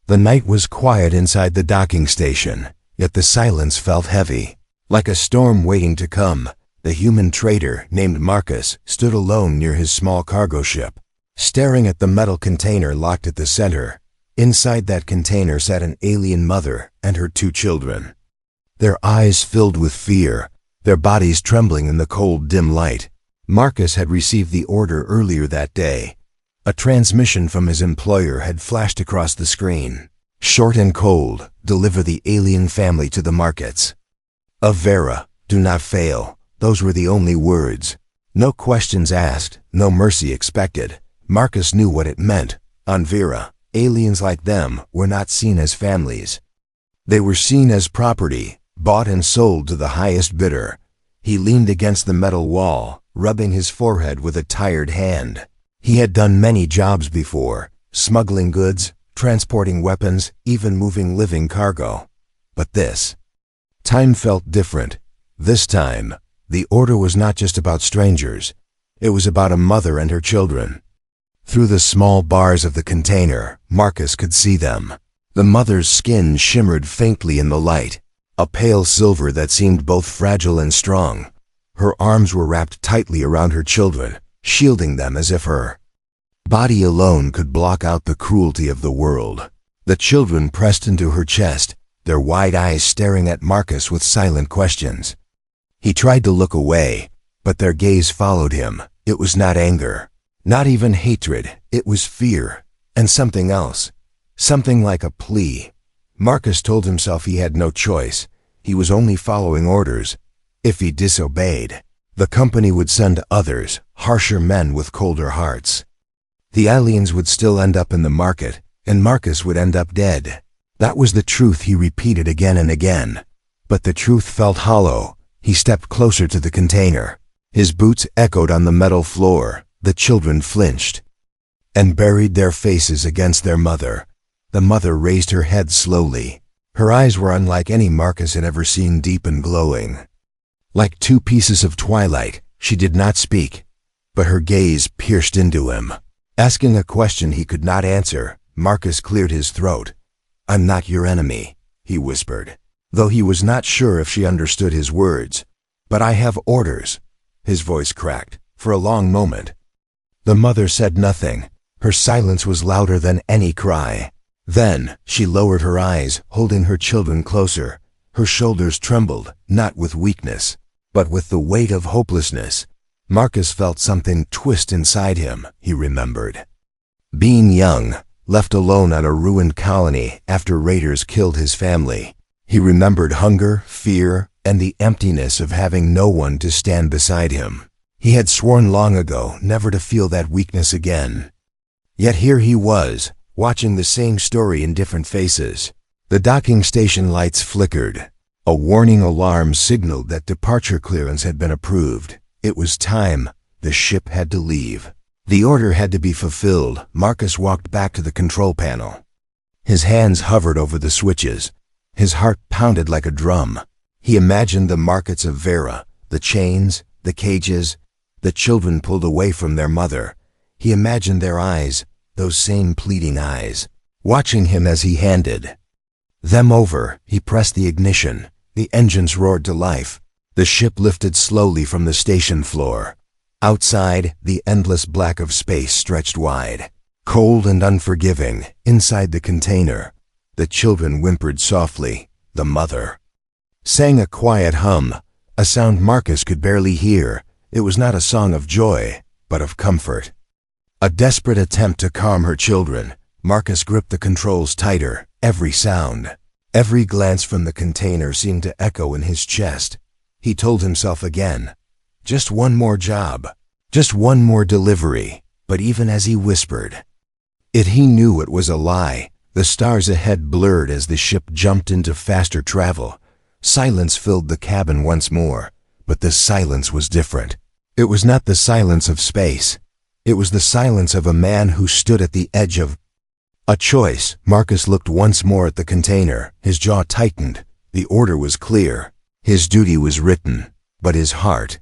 The night was quiet inside the docking station, yet the silence felt heavy. Like a storm waiting to come, the human trader named Marcus stood alone near his small cargo ship, staring at the metal container locked at the center. Inside that container sat an alien mother and her 2 children. Their eyes filled with fear, their bodies trembling in the cold, dim light. Marcus had received the order earlier that day. A transmission from his employer had flashed across the screen. Short and cold, deliver the alien family to the markets. Of Vera, do not fail. Those were the only words. No questions asked, no mercy expected. Marcus knew what it meant. On Vera, aliens like them were not seen as families. They were seen as property, bought and sold to the highest bidder. He leaned against the metal wall, rubbing his forehead with a tired hand. He had done many jobs before, smuggling goods, transporting weapons, even moving living cargo. But this time felt different. This time, the order was not just about strangers. It was about a mother and her children. Through the small bars of the container, Marcus could see them. The mother's skin shimmered faintly in the light, a pale silver that seemed both fragile and strong. Her arms were wrapped tightly around her children, shielding them as if her body alone could block out the cruelty of the world. The children pressed into her chest, their wide eyes staring at Marcus with silent questions. He tried to look away, but their gaze followed him. It was not anger, not even hatred. It was fear, and something else, something like a plea. Marcus told himself he had no choice. He was only following orders. If he disobeyed, the company would send others, harsher men with colder hearts. The aliens would still end up in the market, and Marcus would end up dead. That was the truth he repeated again and again. But the truth felt hollow. He stepped closer to the container. His boots echoed on the metal floor. The children flinched and buried their faces against their mother. The mother raised her head slowly. Her eyes were unlike any Marcus had ever seen, deep and glowing. Like 2 pieces of twilight, she did not speak, but her gaze pierced into him. Asking a question he could not answer, Marcus cleared his throat. "I'm not your enemy," he whispered, though he was not sure if she understood his words. "But I have orders." His voice cracked. For a long moment, the mother said nothing. Her silence was louder than any cry. Then she lowered her eyes, holding her children closer. Her shoulders trembled, not with weakness, but with the weight of hopelessness. Marcus felt something twist inside him, he remembered. Being young, left alone on a ruined colony after raiders killed his family. He remembered hunger, fear, and the emptiness of having no one to stand beside him. He had sworn long ago never to feel that weakness again. Yet here he was, watching the same story in different faces. The docking station lights flickered. A warning alarm signaled that departure clearance had been approved. It was time. The ship had to leave. The order had to be fulfilled. Marcus walked back to the control panel. His hands hovered over the switches. His heart pounded like a drum. He imagined the markets of Vera, the chains, the cages, the children pulled away from their mother. He imagined their eyes, those same pleading eyes, watching him as he handed them over. He pressed the ignition. The engines roared to life. The ship lifted slowly from the station floor. Outside, the endless black of space stretched wide, cold and unforgiving. Inside the container, the children whimpered softly. The mother sang a quiet hum, a sound Marcus could barely hear. It was not a song of joy, but of comfort. A desperate attempt to calm her children. Marcus gripped the controls tighter. Every sound, every glance from the container seemed to echo in his chest. He told himself again, just one more job, just one more delivery. But even as he whispered it, he knew it was a lie. The stars ahead blurred as the ship jumped into faster travel. Silence filled the cabin once more, but the silence was different. It was not the silence of space. It was the silence of a man who stood at the edge of a choice. Marcus looked once more at the container. His jaw tightened. The order was clear. His duty was written. But his heart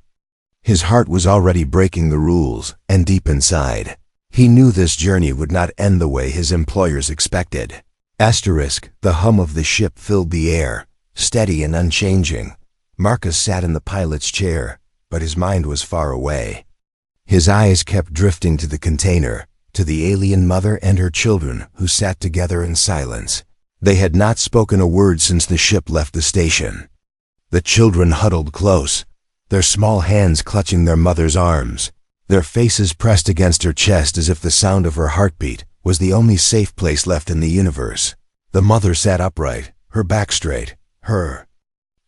was already breaking the rules, and deep inside, he knew this journey would not end the way his employers expected. The hum of the ship filled the air, steady and unchanging. Marcus sat in the pilot's chair, but his mind was far away. His eyes kept drifting to the container, to the alien mother and her children who sat together in silence. They had not spoken a word since the ship left the station. The children huddled close, their small hands clutching their mother's arms, their faces pressed against her chest as if the sound of her heartbeat was the only safe place left in the universe. The mother sat upright, her back straight, her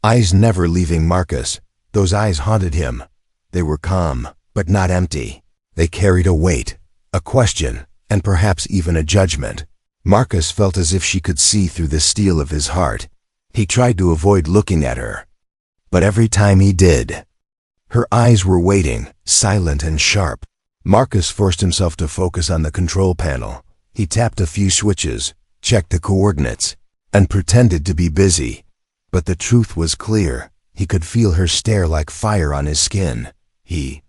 eyes never leaving Marcus. Those eyes haunted him. They were calm, but not empty. They carried a weight, a question, and perhaps even a judgment. Marcus felt as if she could see through the steel of his heart. He tried to avoid looking at her, but every time he did, her eyes were waiting, silent and sharp. Marcus forced himself to focus on the control panel. He tapped a few switches, checked the coordinates, and pretended to be busy. But the truth was clear. He could feel her stare like fire on his skin. He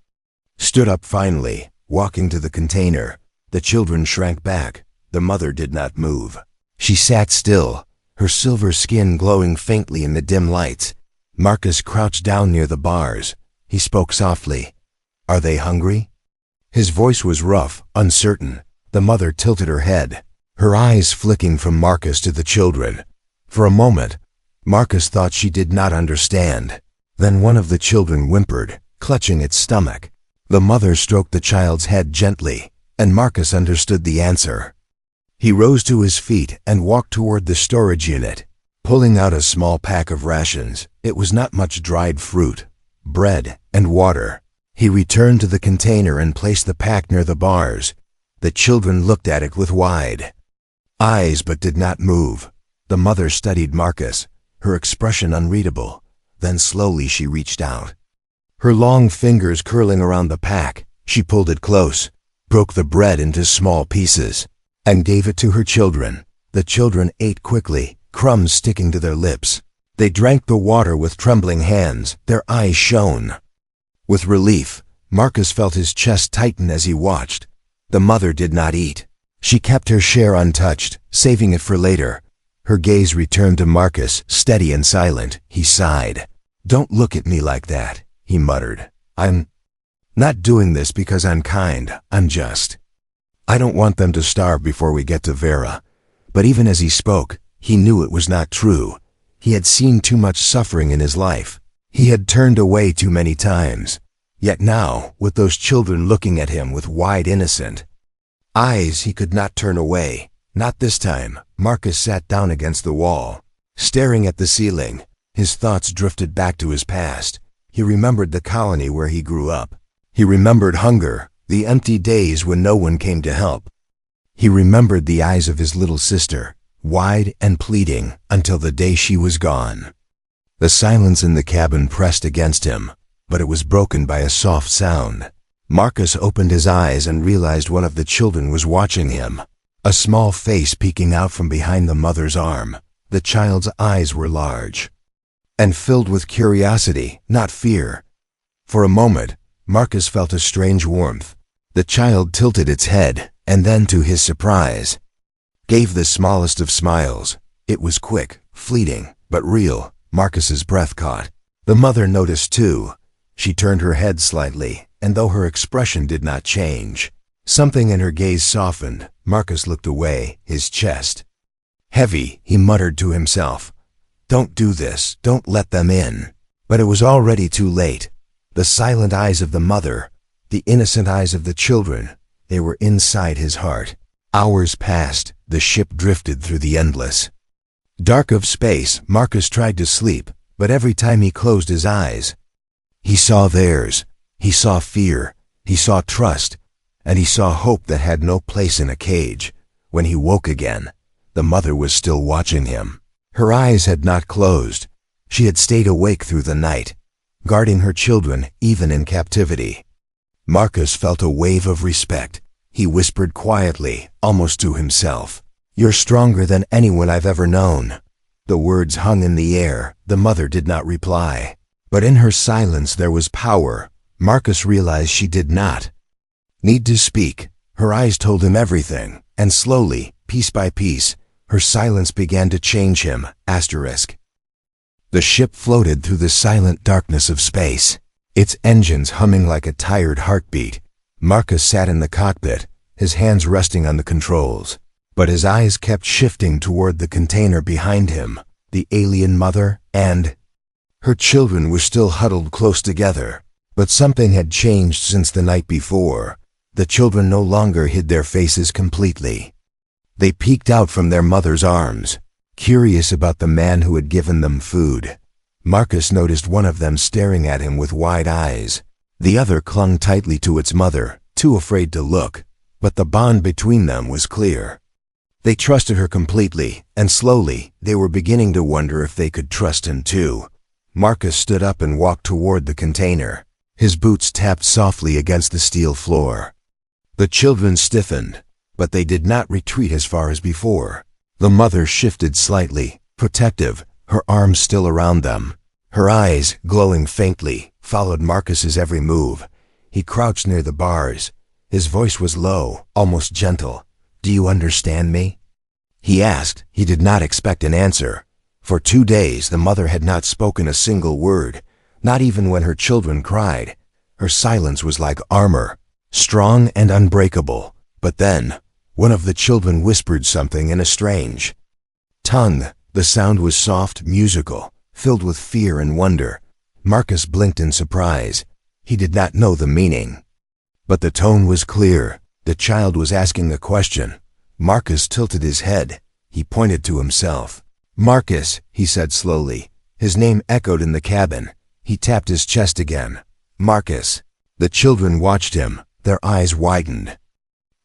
stood up finally, walking to the container. The children shrank back. The mother did not move. She sat still, her silver skin glowing faintly in the dim lights. Marcus crouched down near the bars. He spoke softly. "Are they hungry?" His voice was rough, uncertain. The mother tilted her head, her eyes flicking from Marcus to the children. For a moment, Marcus thought she did not understand. Then one of the children whimpered, clutching its stomach. The mother stroked the child's head gently, and Marcus understood the answer. He rose to his feet and walked toward the storage unit, pulling out a small pack of rations. It was not much: dried fruit, bread, and water. He returned to the container and placed the pack near the bars. The children looked at it with wide eyes but did not move. The mother studied Marcus, her expression unreadable. Then slowly she reached out, her long fingers curling around the pack. She pulled it close, broke the bread into small pieces, and gave it to her children. The children ate quickly, crumbs sticking to their lips. They drank the water with trembling hands. Their eyes shone with relief. Marcus felt his chest tighten as he watched. The mother did not eat. She kept her share untouched, saving it for later. Her gaze returned to Marcus, steady and silent. He sighed. "Don't look at me like that," he muttered. "I'm not doing this because I'm kind. I'm just. I don't want them to starve before we get to Vera." But even as he spoke, he knew it was not true. He had seen too much suffering in his life. He had turned away too many times. Yet now, with those children looking at him with wide, innocent eyes, he could not turn away. Not this time. Marcus sat down against the wall, staring at the ceiling. His thoughts drifted back to his past. He remembered the colony where he grew up. He remembered hunger, the empty days when no one came to help. He remembered the eyes of his little sister, wide and pleading, until the day she was gone. The silence in the cabin pressed against him, but it was broken by a soft sound. Marcus opened his eyes and realized one of the children was watching him, a small face peeking out from behind the mother's arm. The child's eyes were large and filled with curiosity, not fear. For a moment, Marcus felt a strange warmth. The child tilted its head, and then, to his surprise, gave the smallest of smiles. It was quick, fleeting, but real. Marcus's breath caught. The mother noticed too. She turned her head slightly, and though her expression did not change, something in her gaze softened. Marcus looked away, his chest heavy. He muttered to himself, "Don't do this, don't let them in." But it was already too late. The silent eyes of the mother, the innocent eyes of the children, they were inside his heart. Hours passed. The ship drifted through the endless dark of space. Marcus tried to sleep, but every time he closed his eyes, he saw theirs. He saw fear, he saw trust, and he saw hope that had no place in a cage. When he woke again, the mother was still watching him. Her eyes had not closed. She had stayed awake through the night, guarding her children even in captivity. Marcus felt a wave of respect. He whispered quietly, almost to himself, "You're stronger than anyone I've ever known." The words hung in the air. The mother did not reply. But in her silence there was power. Marcus realized she did not need to speak. Her eyes told him everything, and slowly, piece by piece, Her silence began to change him. The ship floated through the silent darkness of space, its engines humming like a tired heartbeat. Marcus sat in the cockpit, his hands resting on the controls, but his eyes kept shifting toward the container behind him. The alien mother and her children were still huddled close together, but something had changed since the night before. The children no longer hid their faces completely. They peeked out from their mother's arms, curious about the man who had given them food. Marcus noticed one of them staring at him with wide eyes. The other clung tightly to its mother, too afraid to look, but the bond between them was clear. They trusted her completely, and slowly, they were beginning to wonder if they could trust him too. Marcus stood up and walked toward the container. His boots tapped softly against the steel floor. The children stiffened, but they did not retreat as far as before. The mother shifted slightly, protective, her arms still around them. Her eyes, glowing faintly, followed Marcus's every move. He crouched near the bars. His voice was low, almost gentle. "Do you understand me?" he asked. He did not expect an answer. For 2 days the mother had not spoken a single word, not even when her children cried. Her silence was like armor, strong and unbreakable. But then, one of the children whispered something in a strange tongue. The sound was soft, musical, filled with fear and wonder. Marcus blinked in surprise. He did not know the meaning. But the tone was clear. The child was asking a question. Marcus tilted his head. He pointed to himself. "Marcus," he said slowly. His name echoed in the cabin. He tapped his chest again. "Marcus." The children watched him, their eyes widened.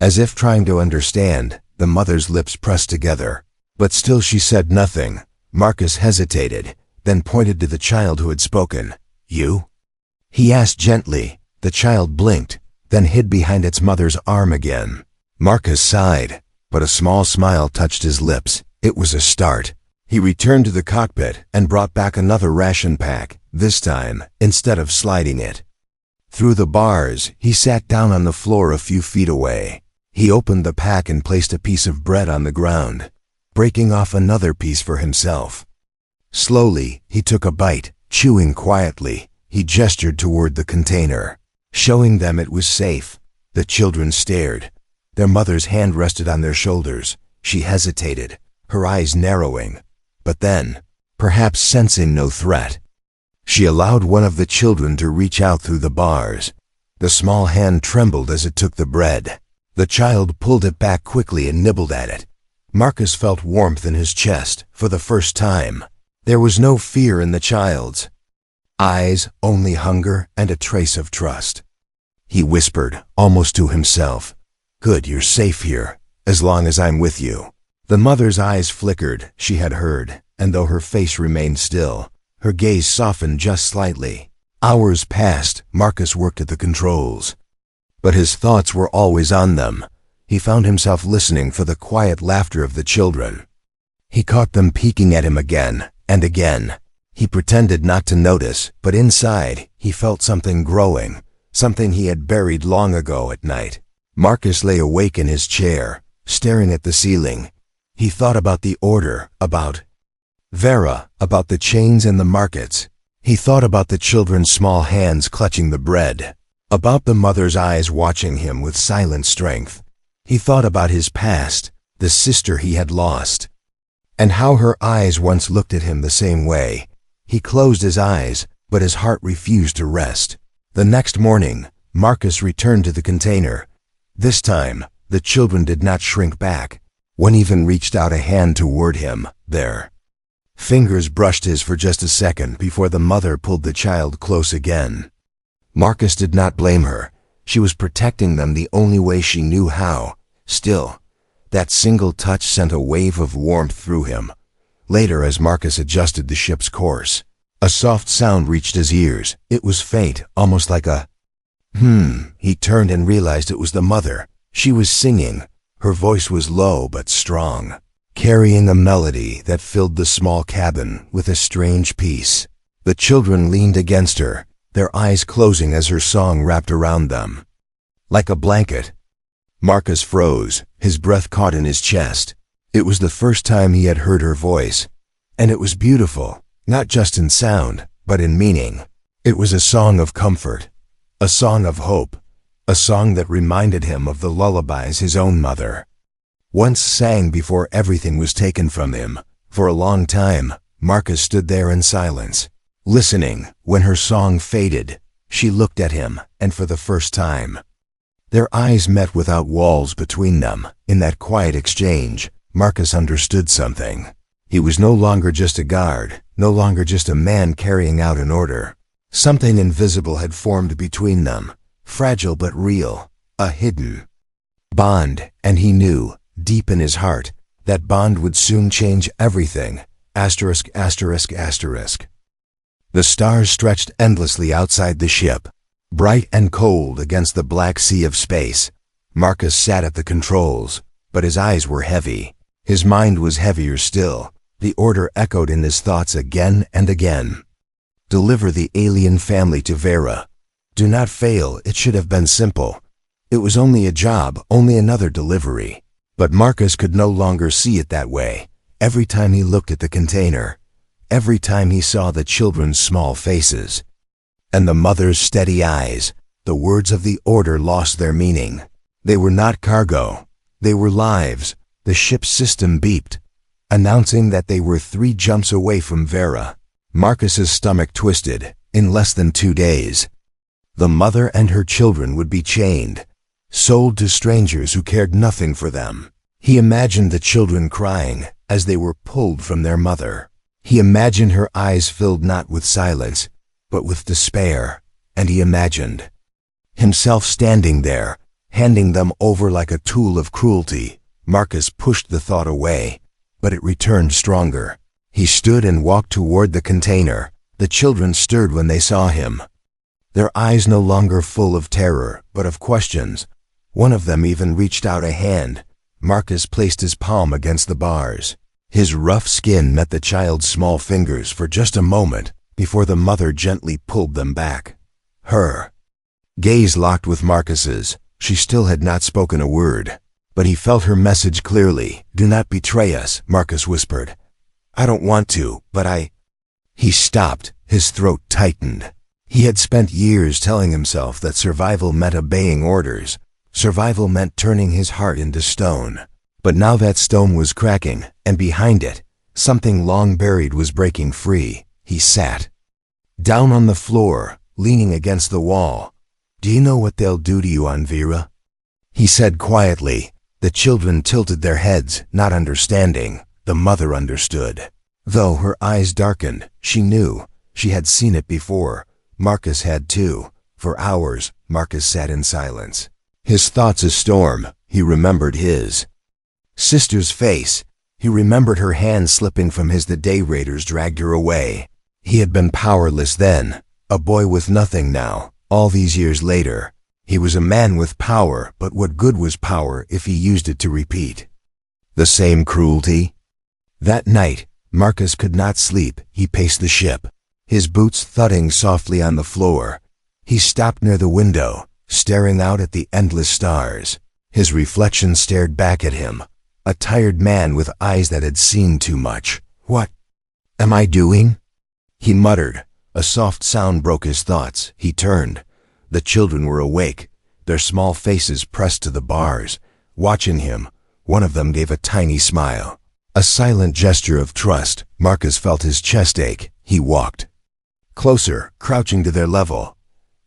As if trying to understand, the mother's lips pressed together. But still she said nothing. Marcus hesitated, then pointed to the child who had spoken. "You?" he asked gently. The child blinked, then hid behind its mother's arm again. Marcus sighed, but a small smile touched his lips. It was a start. He returned to the cockpit and brought back another ration pack, this time, instead of sliding it through the bars, he sat down on the floor a few feet away. He opened the pack and placed a piece of bread on the ground, breaking off another piece for himself. Slowly, he took a bite, chewing quietly. He gestured toward the container, showing them it was safe. The children stared. Their mother's hand rested on their shoulders. She hesitated, her eyes narrowing. But then, perhaps sensing no threat, she allowed one of the children to reach out through the bars. The small hand trembled as it took the bread. The child pulled it back quickly and nibbled at it. Marcus felt warmth in his chest for the first time. There was no fear in the child's eyes, only hunger and a trace of trust. He whispered, almost to himself, "Good, you're safe here, as long as I'm with you." The mother's eyes flickered. She had heard, and though her face remained still, her gaze softened just slightly. Hours passed. Marcus worked at the controls, but his thoughts were always on them. He found himself listening for the quiet laughter of the children. He caught them peeking at him again and again. He pretended not to notice, but inside, he felt something growing, something he had buried long ago at night. Marcus lay awake in his chair, staring at the ceiling. He thought about the order, about Vera, about the chains and the markets. He thought about the children's small hands clutching the bread, about the mother's eyes watching him with silent strength. He thought about his past, the sister he had lost, and how her eyes once looked at him the same way. He closed his eyes, but his heart refused to rest. The next morning, Marcus returned to the container. This time, the children did not shrink back. One even reached out a hand toward him. Their fingers brushed his for just a second before the mother pulled the child close again. Marcus did not blame her. She was protecting them the only way she knew how. Still, that single touch sent a wave of warmth through him. Later, as Marcus adjusted the ship's course, a soft sound reached his ears. It was faint, almost like a He turned and realized it was the mother. She was singing. Her voice was low but strong, carrying a melody that filled the small cabin with a strange peace. The children leaned against her, their eyes closing as her song wrapped around them like a blanket. Marcus froze, his breath caught in his chest. It was the first time he had heard her voice, and it was beautiful, not just in sound, but in meaning. It was a song of comfort, a song of hope, a song that reminded him of the lullabies his own mother once sang before everything was taken from him. For a long time, Marcus stood there in silence, listening. When her song faded, she looked at him, and for the first time, their eyes met without walls between them. In that quiet exchange, Marcus understood something. He was no longer just a guard, no longer just a man carrying out an order. Something invisible had formed between them, fragile but real, a hidden bond, and he knew, deep in his heart, that bond would soon change everything. *****. The stars stretched endlessly outside the ship, bright and cold against the black sea of space. Marcus sat at the controls, but his eyes were heavy. His mind was heavier still. The order echoed in his thoughts again and again. Deliver the alien family to Vera. Do not fail. It should have been simple. It was only a job, only another delivery. But Marcus could no longer see it that way. Every time he looked at the container, every time he saw the children's small faces, and the mother's steady eyes, the words of the order lost their meaning. They were not cargo. They were lives. The ship's system beeped, announcing that they were 3 jumps away from Vera. Marcus's stomach twisted. In less than 2 days, the mother and her children would be chained, sold to strangers who cared nothing for them. He imagined the children crying as they were pulled from their mother. He imagined her eyes filled not with silence, but with despair, and he imagined himself standing there, handing them over like a tool of cruelty. Marcus pushed the thought away, but it returned stronger. He stood and walked toward the container. The children stirred when they saw him, their eyes no longer full of terror, but of questions. One of them even reached out a hand. Marcus placed his palm against the bars. His rough skin met the child's small fingers for just a moment before the mother gently pulled them back. Her gaze locked with Marcus's. She still had not spoken a word, but he felt her message clearly. Do not betray us, Marcus whispered. I don't want to, but He stopped, his throat tightened. He had spent years telling himself that survival meant obeying orders. Survival meant turning his heart into stone. But now that stone was cracking, and behind it, something long buried was breaking free. He sat down on the floor, leaning against the wall. Do you know what they'll do to you on Vera? He said quietly. The children tilted their heads, not understanding. The mother understood. Though her eyes darkened, she knew. She had seen it before. Marcus had too. For hours, Marcus sat in silence. His thoughts a storm. He remembered his sister's face. He remembered her hand slipping from his the day raiders dragged her away. He had been powerless then, a boy with nothing now. All these years later, he was a man with power, but what good was power if he used it to repeat the same cruelty? That night, Marcus could not sleep. He paced the ship, his boots thudding softly on the floor. He stopped near the window, staring out at the endless stars. His reflection stared back at him, a tired man with eyes that had seen too much. What am I doing? He muttered. A soft sound broke his thoughts. He turned. The children were awake, their small faces pressed to the bars, watching him. One of them gave a tiny smile, a silent gesture of trust. Marcus felt his chest ache. He walked closer, crouching to their level.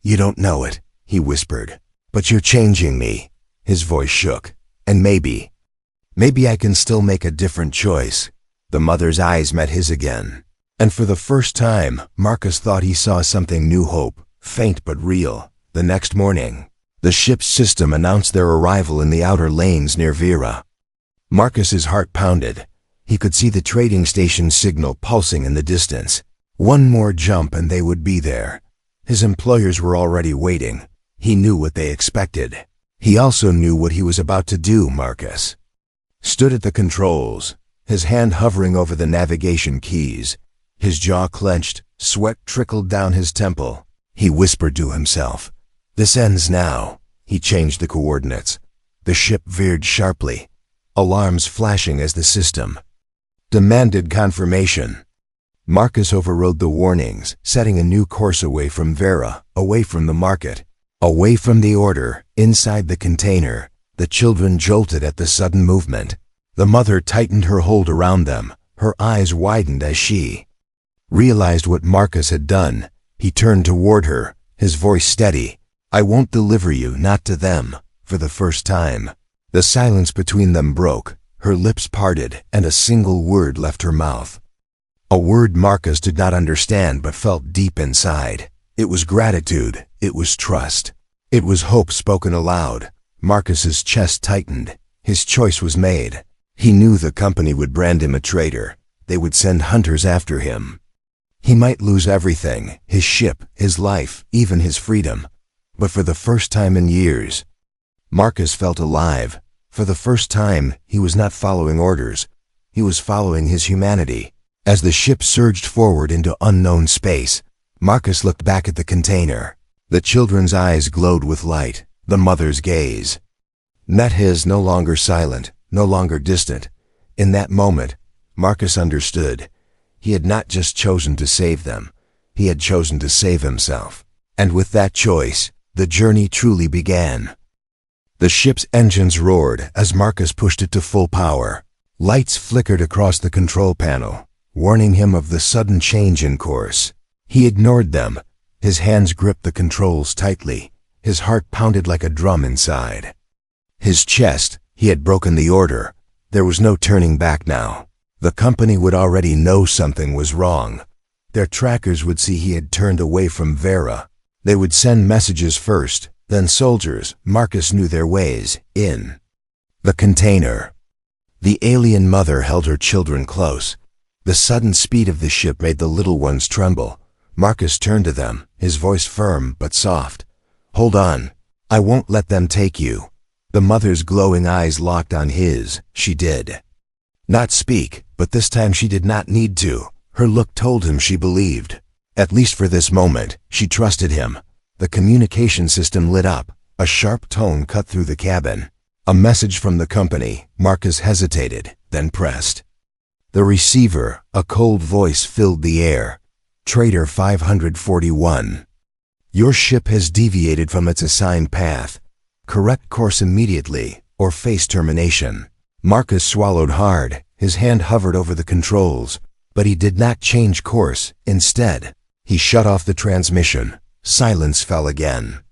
You don't know it, he whispered, but you're changing me. His voice shook. And maybe I can still make a different choice. The mother's eyes met his again. And for the first time, Marcus thought he saw something new, hope, faint but real. The next morning, the ship's system announced their arrival in the outer lanes near Vera. Marcus's heart pounded. He could see the trading station signal pulsing in the distance. One more jump and they would be there. His employers were already waiting. He knew what they expected. He also knew what he was about to do. Marcus stood at the controls, his hand hovering over the navigation keys. His jaw clenched, sweat trickled down his temple. He whispered to himself, "This ends now." He changed the coordinates. The ship veered sharply. alarms flashing as the system demanded confirmation. Marcus overrode the warnings, setting a new course away from Vera, away from the market, away from the order. Inside the container, the children jolted at the sudden movement. The mother tightened her hold around them. Her eyes widened as she realized what Marcus had done. He turned toward her, his voice steady. "I won't deliver you, not to them." For the first time, the silence between them broke. Her lips parted, and a single word left her mouth. A word Marcus did not understand but felt deep inside. It was gratitude. It was trust. It was hope spoken aloud. Marcus's chest tightened. His choice was made. He knew the company would brand him a traitor. They would send hunters after him. He might lose everything, his ship, his life, even his freedom. But for the first time in years, Marcus felt alive. For the first time, he was not following orders. He was following his humanity. As the ship surged forward into unknown space, Marcus looked back at the container. The children's eyes glowed with light. The mother's gaze met his, no longer silent, no longer distant. In that moment, Marcus understood. He had not just chosen to save them. He had chosen to save himself. And with that choice, the journey truly began. The ship's engines roared as Marcus pushed it to full power. Lights flickered across the control panel, warning him of the sudden change in course. He ignored them. His hands gripped the controls tightly. His heart pounded like a drum inside. His chest, he had broken the order. There was no turning back now. The company would already know something was wrong. Their trackers would see he had turned away from Vera. They would send messages first, then soldiers. Marcus knew their ways. In the container, the alien mother held her children close. The sudden speed of the ship made the little ones tremble. Marcus turned to them, his voice firm but soft. "Hold on. I won't let them take you." The mother's glowing eyes locked on his. She did not speak, but this time she did not need to. Her look told him she believed. At least for this moment, she trusted him. The communication system lit up. A sharp tone cut through the cabin. A message from the company. Marcus hesitated, then pressed the receiver. A cold voice filled the air. "Traitor 541. Your ship has deviated from its assigned path. Correct course immediately, or face termination." Marcus swallowed hard. His hand hovered over the controls, but he did not change course. Instead, he shut off the transmission. Silence fell again,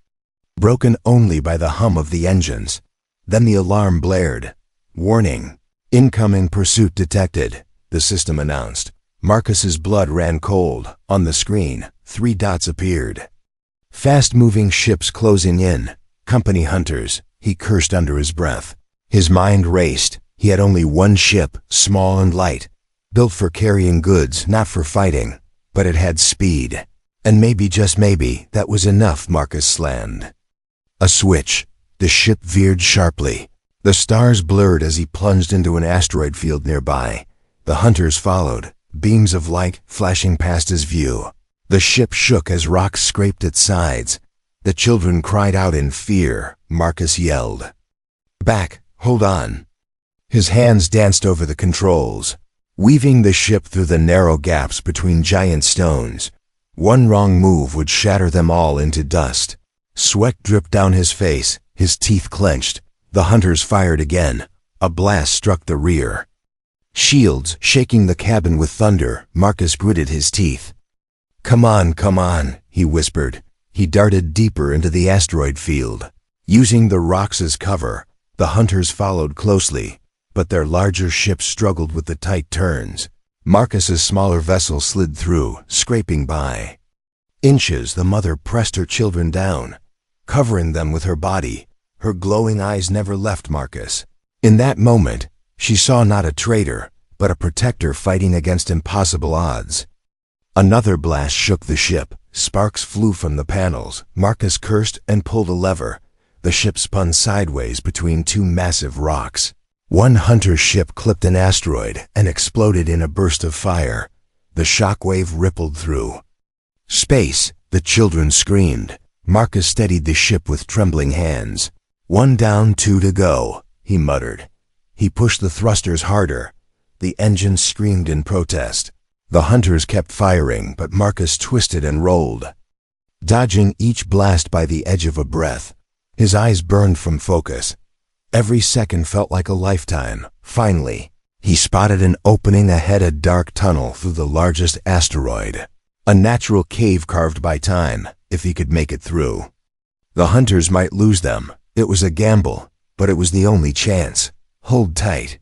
broken only by the hum of the engines. Then the alarm blared. "Warning. Incoming pursuit detected," the system announced. Marcus's blood ran cold. On the screen, 3 dots appeared. Fast-moving ships closing in. Company hunters. He cursed under his breath. His mind raced. He had only one ship, small and light, built for carrying goods, not for fighting. But it had speed. And maybe, just maybe, that was enough. Marcus slammed a switch. The ship veered sharply. The stars blurred as he plunged into an asteroid field nearby. The hunters followed, beams of light flashing past his view. The ship shook as rocks scraped its sides. The children cried out in fear. Marcus yelled, "Back! Hold on!" His hands danced over the controls, weaving the ship through the narrow gaps between giant stones. One wrong move would shatter them all into dust. Sweat dripped down his face, his teeth clenched. The hunters fired again. A blast struck the rear shields, shaking the cabin with thunder. Marcus gritted his teeth. Come on," he whispered. He darted deeper into the asteroid field. Using the rocks as cover, the hunters followed closely, but their larger ships struggled with the tight turns. Marcus's smaller vessel slid through, scraping by inches. The mother pressed her children down, covering them with her body. Her glowing eyes never left Marcus. In that moment, she saw not a traitor, but a protector fighting against impossible odds. Another blast shook the ship. Sparks flew from the panels. Marcus cursed and pulled a lever. The ship spun sideways between 2 massive rocks. One hunter ship clipped an asteroid and exploded in a burst of fire. The shockwave rippled through space. The children screamed. Marcus steadied the ship with trembling hands. 1 down, 2 to go, he muttered. He pushed the thrusters harder. The engine screamed in protest. The hunters kept firing, but Marcus twisted and rolled, dodging each blast by the edge of a breath. His eyes burned from focus. Every second felt like a lifetime. Finally, he spotted an opening ahead, a dark tunnel through the largest asteroid. A natural cave carved by time, if he could make it through. The hunters might lose them. It was a gamble, but it was the only chance. Hold tight,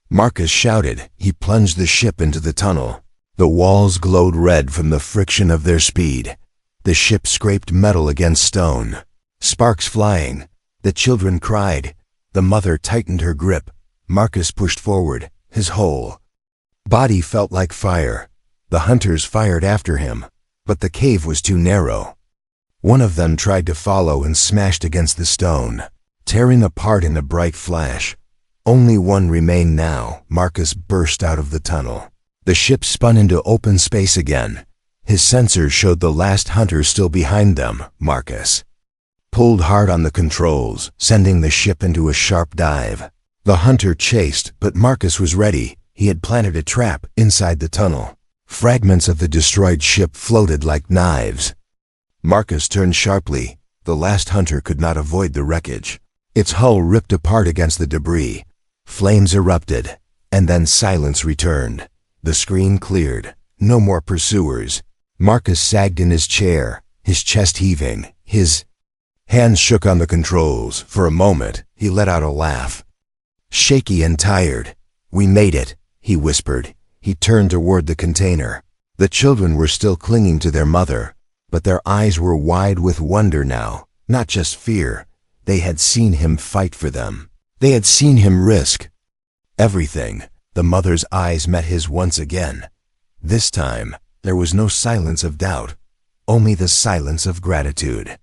Marcus shouted. He plunged the ship into the tunnel. The walls glowed red from the friction of their speed. The ship scraped metal against stone. Sparks flying. The children cried. The mother tightened her grip. Marcus pushed forward. His whole body felt like fire. The hunters fired after him, but the cave was too narrow. One of them tried to follow and smashed against the stone, tearing apart in a bright flash. Only one remained now. Marcus burst out of the tunnel. The ship spun into open space again. His sensors showed the last hunter still behind them. Marcus pulled hard on the controls, sending the ship into a sharp dive. The hunter chased, but Marcus was ready. He had planted a trap inside the tunnel. Fragments of the destroyed ship floated like knives. Marcus turned sharply. The last hunter could not avoid the wreckage. Its hull ripped apart against the debris. Flames erupted, and then silence returned. The screen cleared. No more pursuers. Marcus sagged in his chair, his chest heaving. His hands shook on the controls. For a moment, he let out a laugh. Shaky and tired. "We made it," he whispered. He turned toward the container. The children were still clinging to their mother, but their eyes were wide with wonder now, not just fear. They had seen him fight for them. They had seen him risk everything. The mother's eyes met his once again. This time, there was no silence of doubt, only the silence of gratitude.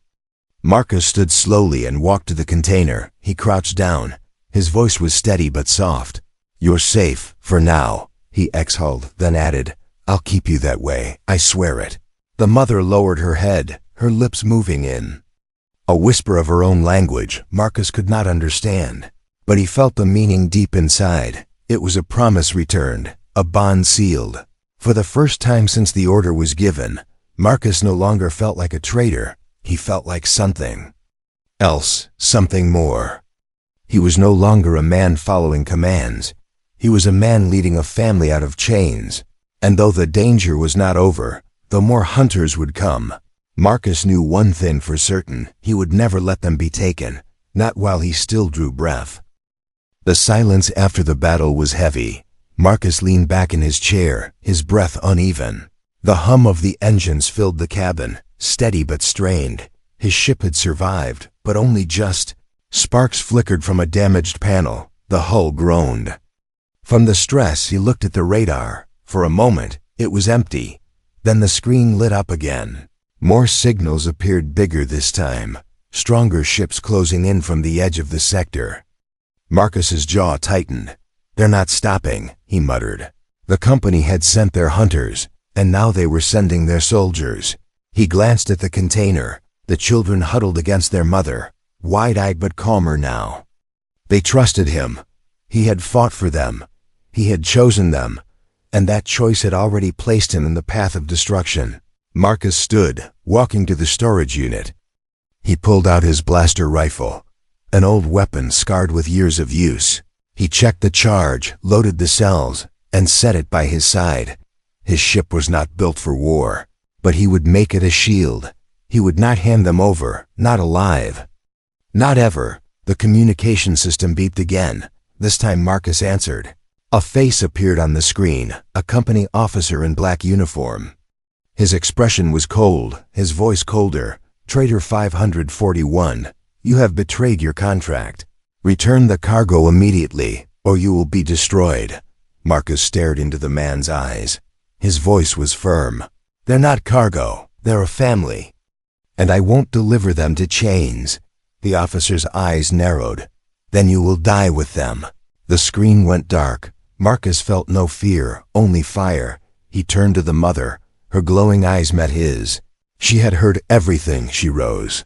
Marcus stood slowly and walked to the container. He crouched down. His voice was steady but soft. "You're safe, for now," he exhaled, then added, "I'll keep you that way, I swear it." The mother lowered her head, her lips moving in a whisper of her own language Marcus could not understand, but he felt the meaning deep inside. It was a promise returned, a bond sealed. For the first time since the order was given, Marcus no longer felt like a traitor. He felt like something else, something more. He was no longer a man following commands. He was a man leading a family out of chains. And though the danger was not over, though more hunters would come, Marcus knew one thing for certain: he would never let them be taken, not while he still drew breath. The silence after the battle was heavy. Marcus leaned back in his chair, his breath uneven. The hum of the engines filled the cabin, steady but strained. His ship had survived, but only just. Sparks flickered from a damaged panel. The hull groaned. From the stress, he looked at the radar. For a moment, it was empty. Then the screen lit up again. More signals appeared, bigger this time. Stronger ships closing in from the edge of the sector. Marcus's jaw tightened. "They're not stopping," he muttered. The company had sent their hunters, and now they were sending their soldiers. He glanced at the container. The children huddled against their mother, wide-eyed but calmer now. They trusted him. He had fought for them. He had chosen them, and that choice had already placed him in the path of destruction. Marcus stood, walking to the storage unit. He pulled out his blaster rifle, an old weapon scarred with years of use. He checked the charge, loaded the cells, and set it by his side. His ship was not built for war, but he would make it a shield. He would not hand them over, not alive. Not ever. The communication system beeped again. This time Marcus answered. A face appeared on the screen, a company officer in black uniform. His expression was cold, his voice colder. "Traitor 541, you have betrayed your contract. Return the cargo immediately, or you will be destroyed." Marcus stared into the man's eyes. His voice was firm. "They're not cargo, they're a family. And I won't deliver them to chains." The officer's eyes narrowed. "Then you will die with them." The screen went dark. Marcus felt no fear, only fire. He turned to the mother. Her glowing eyes met his. She had heard everything. She rose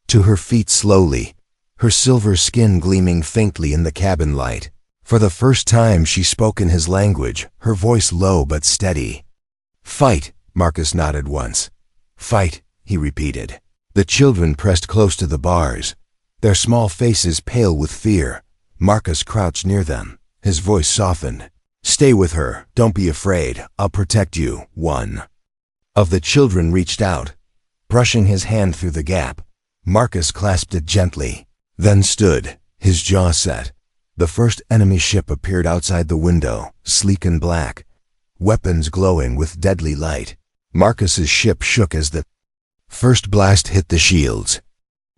to her feet slowly, her silver skin gleaming faintly in the cabin light. For the first time she spoke in his language, her voice low but steady. "Fight," Marcus nodded once. "Fight," he repeated. The children pressed close to the bars, their small faces pale with fear. Marcus crouched near them, his voice softened. "Stay with her, don't be afraid, I'll protect you." One of the children reached out, brushing his hand through the gap. Marcus clasped it gently, then stood, his jaw set. The first enemy ship appeared outside the window, sleek and black, weapons glowing with deadly light. Marcus's ship shook as the first blast hit the shields.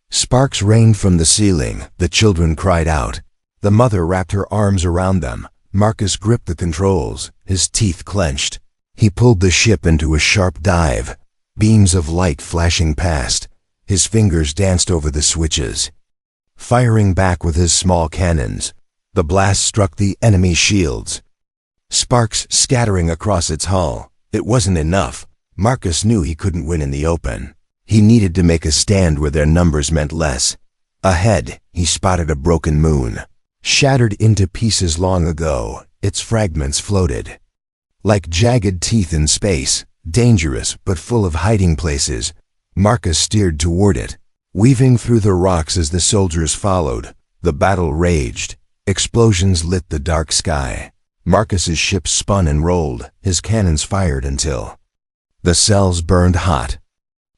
Sparks rained from the ceiling, the children cried out. The mother wrapped her arms around them. Marcus gripped the controls, his teeth clenched. He pulled the ship into a sharp dive, beams of light flashing past. His fingers danced over the switches, firing back with his small cannons. The blast struck the enemy shields, sparks scattering across its hull. It wasn't enough. Marcus knew he couldn't win in the open. He needed to make a stand where their numbers meant less. Ahead, he spotted a broken moon, shattered into pieces long ago. Its fragments floated like jagged teeth in space, dangerous but full of hiding places. Marcus steered toward it, weaving through the rocks as the soldiers followed. The battle raged. Explosions lit the dark sky. Marcus's ship spun and rolled, his cannons fired until the cells burned hot.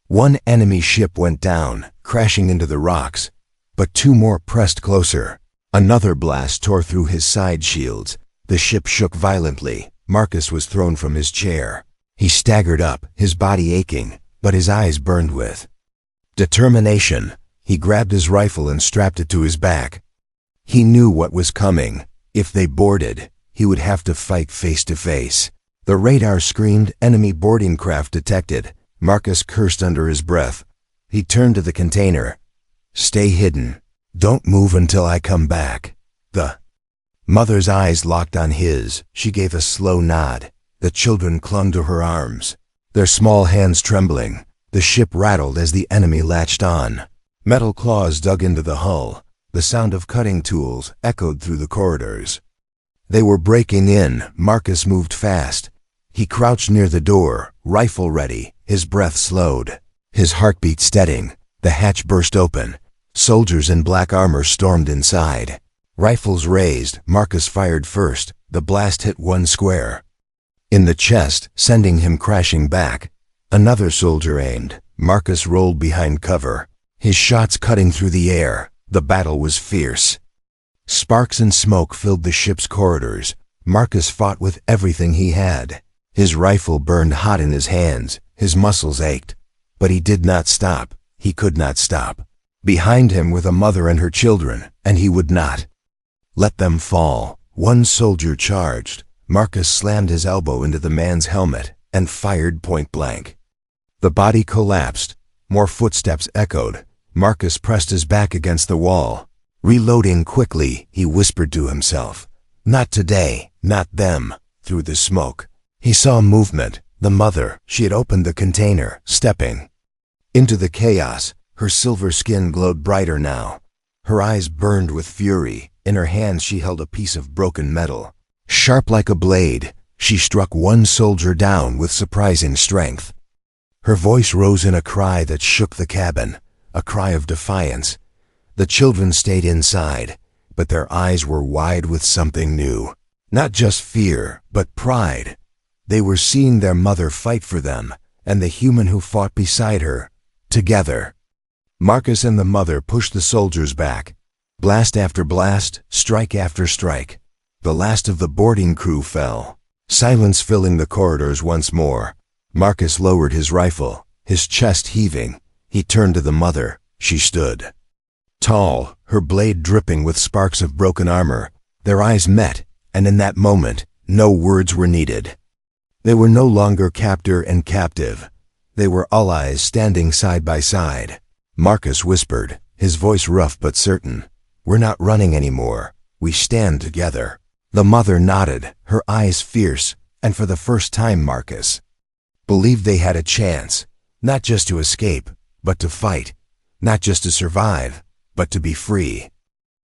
One enemy ship went down, crashing into the rocks, but two more pressed closer. Another blast tore through his side shields. The ship shook violently. Marcus was thrown from his chair. He staggered up, his body aching, but his eyes burned with determination. He grabbed his rifle and strapped it to his back. He knew what was coming. If they boarded, he would have to fight face to face. The radar screamed, "Enemy boarding craft detected." Marcus cursed under his breath. He turned to the container. "Stay hidden. Don't move until I come back." The mother's eyes locked on his. She gave a slow nod. The children clung to her arms, their small hands trembling. The ship rattled as the enemy latched on. Metal claws dug into the hull. The sound of cutting tools echoed through the corridors. They were breaking in. Marcus moved fast. He crouched near the door, rifle ready. His breath slowed, his heartbeat steadying. The hatch burst open. Soldiers in black armor stormed inside. Rifles raised. Marcus fired first. The blast hit one square in the chest, sending him crashing back. Another soldier aimed. Marcus rolled behind cover, his shots cutting through the air. The battle was fierce. Sparks and smoke filled the ship's corridors. Marcus fought with everything he had. His rifle burned hot in his hands. His muscles ached. But he did not stop. He could not stop. Behind him were the mother and her children, and he would not let them fall. One soldier charged. Marcus slammed his elbow into the man's helmet and fired point blank. The body collapsed. More footsteps echoed. Marcus pressed his back against the wall. Reloading quickly, he whispered to himself, "Not today, not them." Through the smoke, he saw movement. The mother, she had opened the container, stepping into the chaos. Her silver skin glowed brighter now. Her eyes burned with fury. In her hands she held a piece of broken metal. Sharp like a blade, she struck one soldier down with surprising strength. Her voice rose in a cry that shook the cabin, a cry of defiance. The children stayed inside, but their eyes were wide with something new. Not just fear, but pride. They were seeing their mother fight for them, and the human who fought beside her, together. Marcus and the mother pushed the soldiers back. Blast after blast, strike after strike. The last of the boarding crew fell. Silence filling the corridors once more. Marcus lowered his rifle, his chest heaving. He turned to the mother. She stood tall, her blade dripping with sparks of broken armor. Their eyes met, and in that moment, no words were needed. They were no longer captor and captive. They were allies standing side by side. Marcus whispered, his voice rough but certain, "We're not running anymore. We stand together." The mother nodded, her eyes fierce, and for the first time Marcus believed they had a chance, not just to escape, but to fight, not just to survive, but to be free.